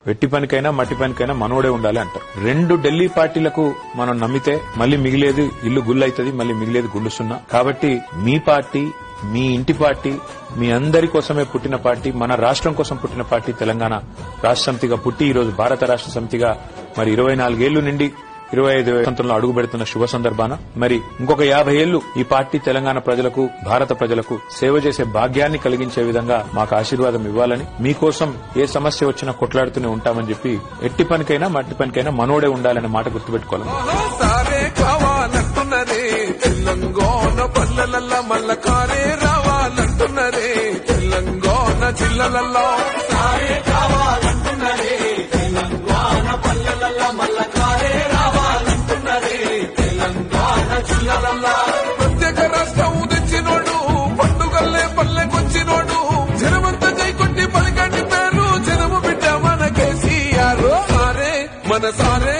వెట్టి పనికైనా మట్టి పనికైనా మనోడే ఉండాలి అంటారు. 2 ఢిల్లీ పార్టీలకు మనం నమ్మితే మళ్ళీ మిగిలేది ఇల్లు గుల్లైతది, మళ్ళీ మిగిలేది గుండు సున్నా. కాబట్టి మీ పార్టీ, మీ ఇంటి పార్టీ, మీ అందరి కోసమే పుట్టిన పార్టీ, మన రాష్ట్రం కోసం పుట్టిన పార్టీ తెలంగాణ రాష్ట్ర సమితిగా పుట్టి ఈరోజు భారత రాష్ట్ర సమితిగా మరి 24 ఏళ్లు నిండి 25వ వసంతంలో అడుగు పెడుతున్న శుభ సందర్భాన మరి ఇంకొక 50 ఏళ్లు ఈ పార్టీ తెలంగాణ ప్రజలకు, భారత ప్రజలకు సేవ చేసే భాగ్యాన్ని కలిగించే విధంగా మాకు ఆశీర్వాదం ఇవ్వాలని, మీకోసం ఏ సమస్య వచ్చినా కొట్లాడుతూనే ఉంటామని చెప్పి ఎట్టి పనికైనా మట్టి పనికైనా మనోడే ఉండాలనే మాట గుర్తుపెట్టుకోవాలి. ప్రత్యేక రాష్ట్రం తెచ్చినోడు, పండుగల్లే పల్లెకొచ్చినోడు, జనమంతా జైకొట్టి పలికండి పేరు జనము బిడ్డ మన కేసీఆర్. సారే మన సారే